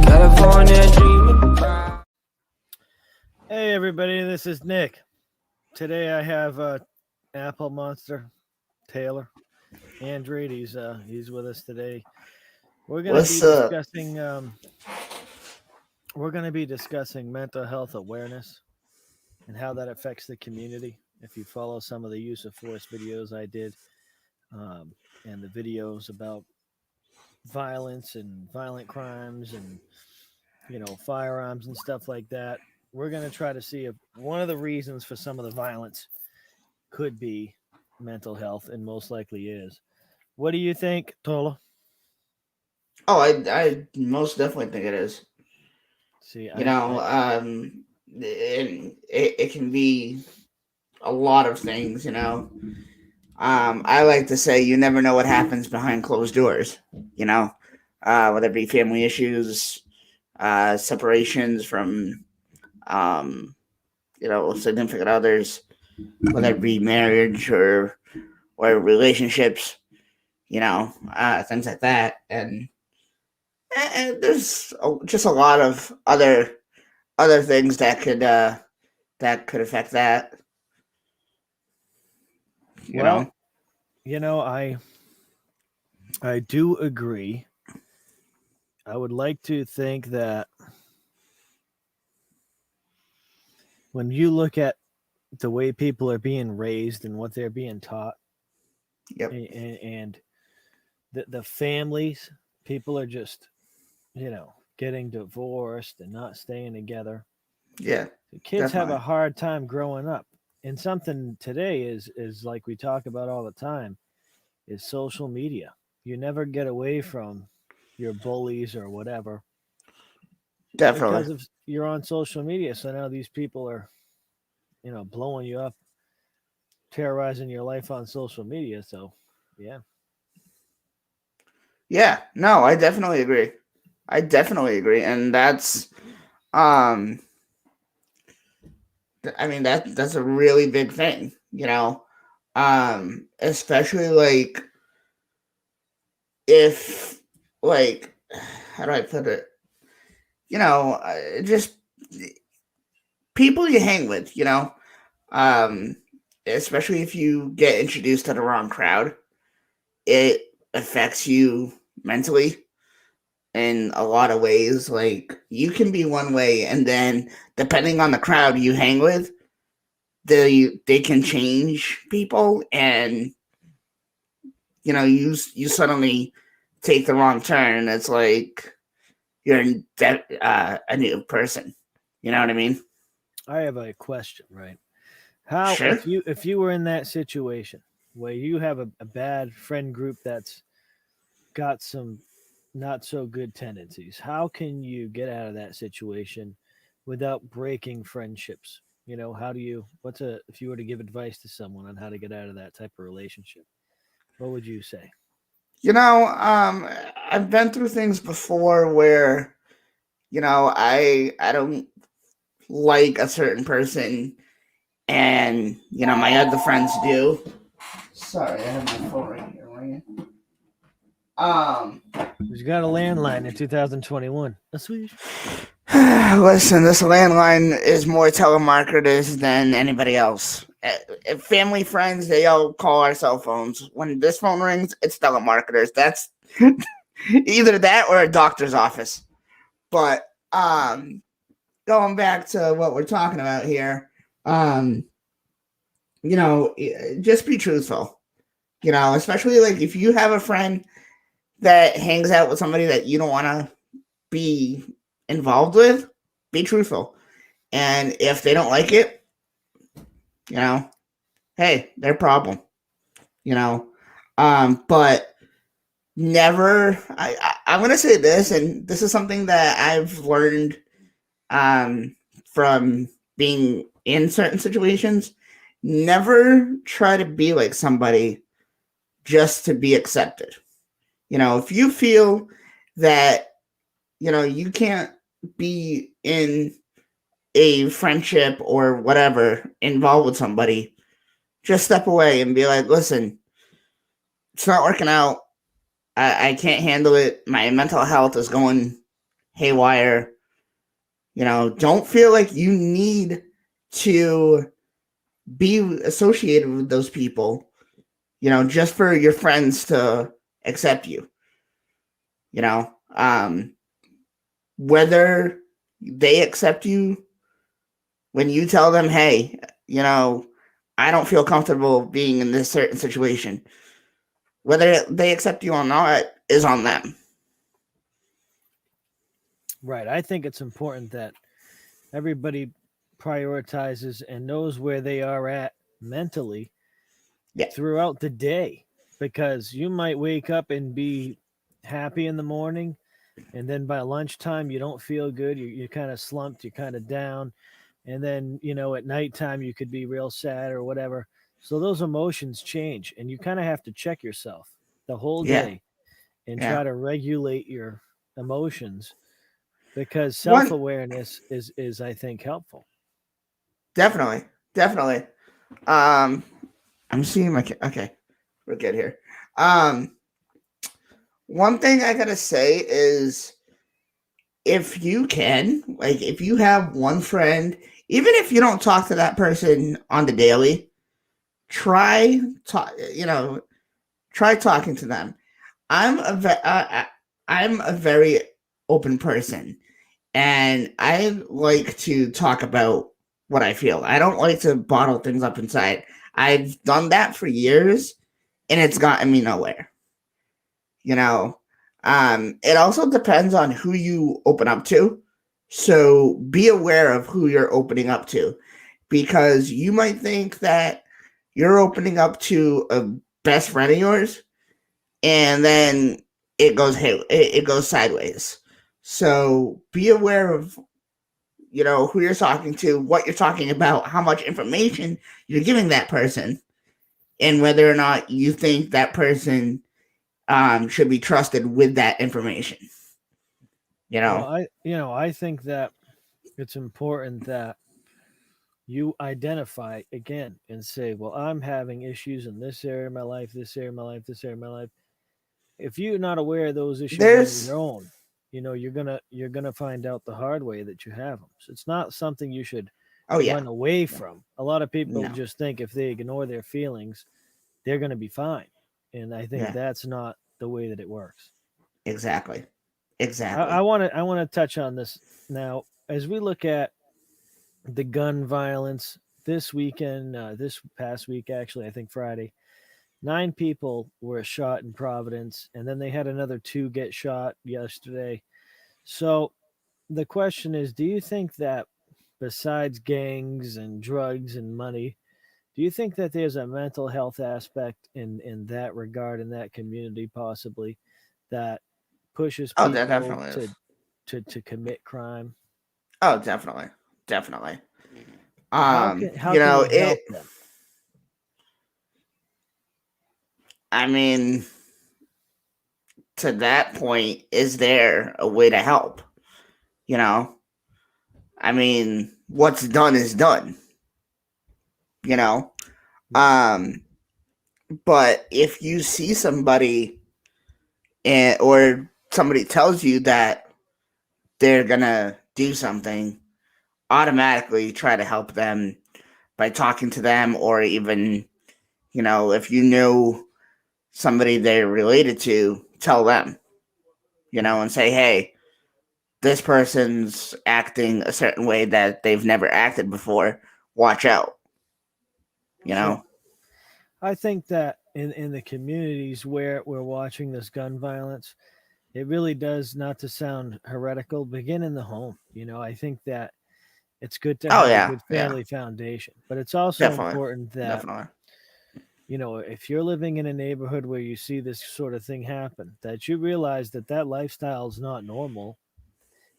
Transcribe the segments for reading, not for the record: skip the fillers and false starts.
California dreaming about. Hey everybody, this is Nick. Today I have Apple Monster Taylor Android. He's with us today. We're gonna be What's up? discussing we're gonna be discussing mental health awareness and how that affects the community. If you follow some of the use of force videos I did, and the videos about violence and violent crimes and firearms and stuff like that, we're going to try to see if one of the reasons for some of the violence could be mental health, and most likely is. What do you think, Tola? Oh, I most definitely think it is. See, It can be a lot of things. I like to say you never know what happens behind closed doors. Whether it be family issues, separations from, significant others, whether it be marriage or relationships, things like that, and there's just a lot of other things that could affect that. Well, I do agree. I would like to think that when you look at the way people are being raised and what they're being taught, Yep. and the families, people are just getting divorced and not staying together. Yeah. The kids have definitely. a hard time growing up. And something today is like we talk about all the time, is social media. You never get away from your bullies or whatever because Definitely. of you're on social media. So now these people are, blowing you up, terrorizing your life on social media. So yeah. Yeah. No, I definitely agree. And that's um that's a really big thing, especially like if, like, how do I put it? Just people you hang with, um, especially if you get introduced to the wrong crowd, it affects you mentally in a lot of ways. Like, you can be one way, and then depending on the crowd you hang with, they can change people, and you suddenly take the wrong turn. It's like you're a new person. You know what I mean? I have a question, right? How Sure. if you were in that situation where you have a bad friend group that's got some not so good tendencies, how can you get out of that situation without breaking friendships? How do you if you were to give advice to someone on how to get out of that type of relationship, what would you say? I've been through things before where, I don't like a certain person, and my other friends do. Sorry, I have my phone right here ringing. Who's got a landline in 2021? A Swedish. Listen, this landline is more telemarketers than anybody else. Family, friends, they all call our cell phones. When this phone rings, it's telemarketers. That's either that or a doctor's office. But going back to what we're talking about here, just be truthful. Especially like if you have a friend that hangs out with somebody that you don't want to be involved with, be truthful. And if they don't like it, hey, their problem. But never. I'm gonna say this, and this is something that I've learned from being in certain situations. Never try to be like somebody just to be accepted. If you feel that you can't be in a friendship or whatever involved with somebody, just step away and be like, listen, it's not working out. I can't handle it. My mental health is going haywire. Don't feel like you need to be associated with those people, just for your friends to accept you. Whether they accept you when you tell them, hey, I don't feel comfortable being in this certain situation. Whether they accept you or not is on them. Right. I think it's important that everybody prioritizes and knows where they are at mentally throughout the day, because you might wake up and be happy in the morning, and then by lunchtime you don't feel good. You're kind of slumped, you're kind of down, and then at nighttime you could be real sad or whatever. So those emotions change, and you kind of have to check yourself the whole Yeah. day and Yeah. try to regulate your emotions, because One- self-awareness is I think helpful. Definitely. I'm seeing my okay. We're good here. One thing I gotta say is, if you can, like, if you have one friend, even if you don't talk to that person on the daily, try talking to them. I'm a very open person, and I like to talk about what I feel. I don't like to bottle things up inside. I've done that for years, and it's gotten me nowhere. It also depends on who you open up to. So be aware of who you're opening up to, because you might think that you're opening up to a best friend of yours, and then it goes sideways. So be aware of who you're talking to, what you're talking about, how much information you're giving that person, and whether or not you think that person should be trusted with that information. Well, I think that it's important that you identify again and say, well, I'm having issues in this area of my life, this area of my life, this area of my life. If you're not aware of those issues on your own, you're gonna find out the hard way that you have them. So it's not something you should run away from. A lot of people just think if they ignore their feelings, they're gonna be fine, and I think that's not the way that it works. Exactly. I want to touch on this now as we look at the gun violence this weekend. This past week, actually, I think Friday, 9 people were shot in Providence, and then they had another 2 get shot yesterday. So the question is, do you think that besides gangs and drugs and money, do you think that there's a mental health aspect in that regard, in that community, possibly, that pushes Oh, people that definitely is. to commit crime? Oh, definitely. How can it help them? I mean, to that point, is there a way to help? I mean, what's done is done. But if you see somebody or somebody tells you that they're gonna do something, automatically try to help them by talking to them, or even, if you know somebody they're related to, tell them, and say, hey, this person's acting a certain way that they've never acted before. Watch out. Sure. I think that in the communities where we're watching this gun violence, it really does, not to sound heretical, begin in the home. I think that it's good to have a good family foundation, but it's also important that, if you're living in a neighborhood where you see this sort of thing happen, that you realize that lifestyle is not normal,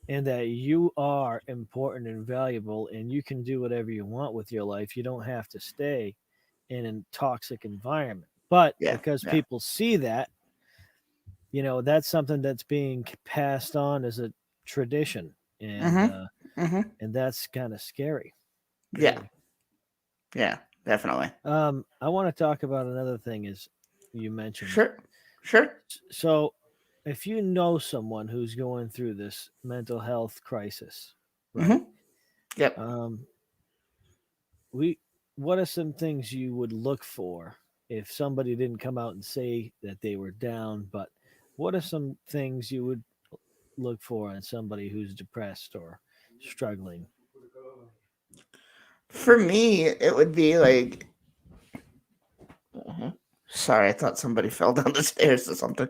and that you are important and valuable, and you can do whatever you want with your life. You don't have to stay in a toxic environment. But because people see that, that's something that's being passed on as a tradition, and and that's kind of scary. Really. Yeah, definitely. I want to talk about another thing, as you mentioned. Sure. Sure. So, if you know someone who's going through this mental health crisis, right? Mhm. Yep. What are some things you would look for if somebody didn't come out and say that they were down, but what are some things you would look for in somebody who's depressed or struggling? For me, it would be like. Sorry, I thought somebody fell down the stairs or something.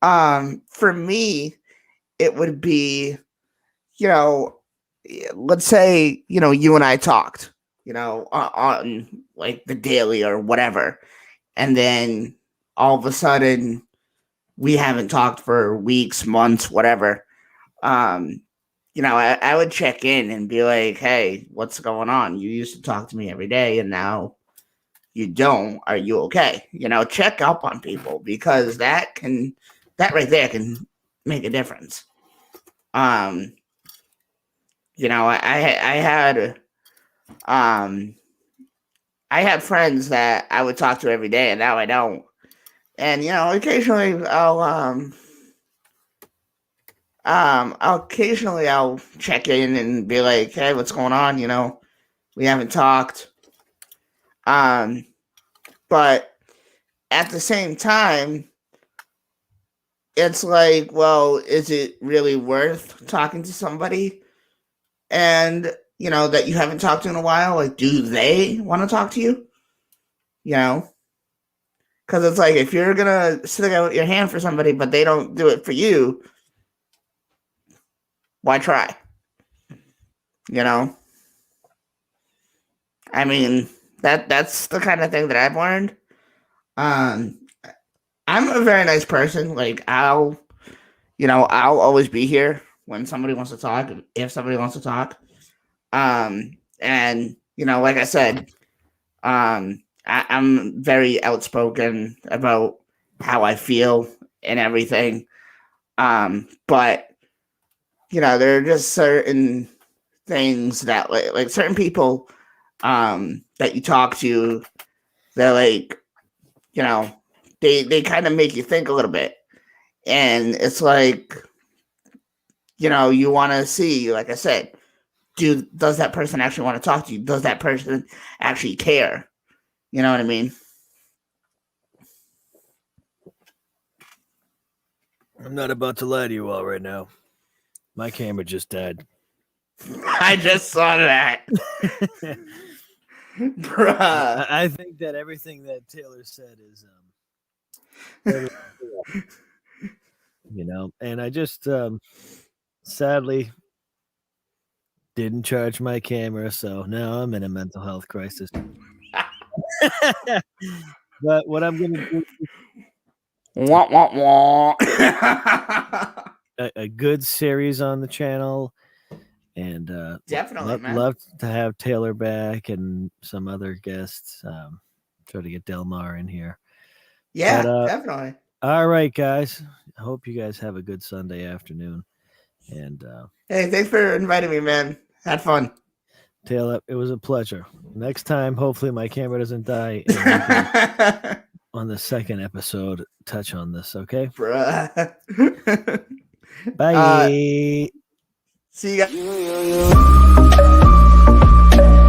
For me, it would be, you know, let's say, you and I talked, on like the daily or whatever. And then all of a sudden we haven't talked for weeks, months, whatever. I would check in and be like, hey, what's going on? You used to talk to me every day and now you don't. Are you okay? Check up on people because that right there can make a difference. I had friends that I would talk to every day, and now I don't. And occasionally I'll check in and be like, "Hey, what's going on?" We haven't talked. But at the same time, it's like, well, is it really worth talking to somebody? And that you haven't talked to in a while, like, do they want to talk to you? Because it's like, if you're gonna stick out your hand for somebody, but they don't do it for you, why try? I mean, that's the kind of thing that I've learned. I'm a very nice person. Like, I'll always be here when somebody wants to talk, if somebody wants to talk. And like I said, I'm very outspoken about how I feel and everything. But there are just certain things that like certain people that you talk to, they're like, they kind of make you think a little bit. And it's like, you want to see, like I said, does that person actually want to talk to you? Does that person actually care? You know what I mean? I'm not about to lie to you all right now. My camera just died. I just saw that. Bruh. I think that everything that Taylor said is, and I just sadly didn't charge my camera, so now I'm in a mental health crisis. But what I'm gonna do, Wah, wah, wah. a good series on the channel, and Definitely, man. love to have Taylor back and some other guests. Try to get Delmar in here. Yeah, But, definitely. All right, guys. I hope you guys have a good Sunday afternoon. And Hey, thanks for inviting me, man. Had fun. Taylor, it was a pleasure. Next time, hopefully my camera doesn't die. And we can, on the second episode, touch on this, okay? Bruh. Bye. See you guys.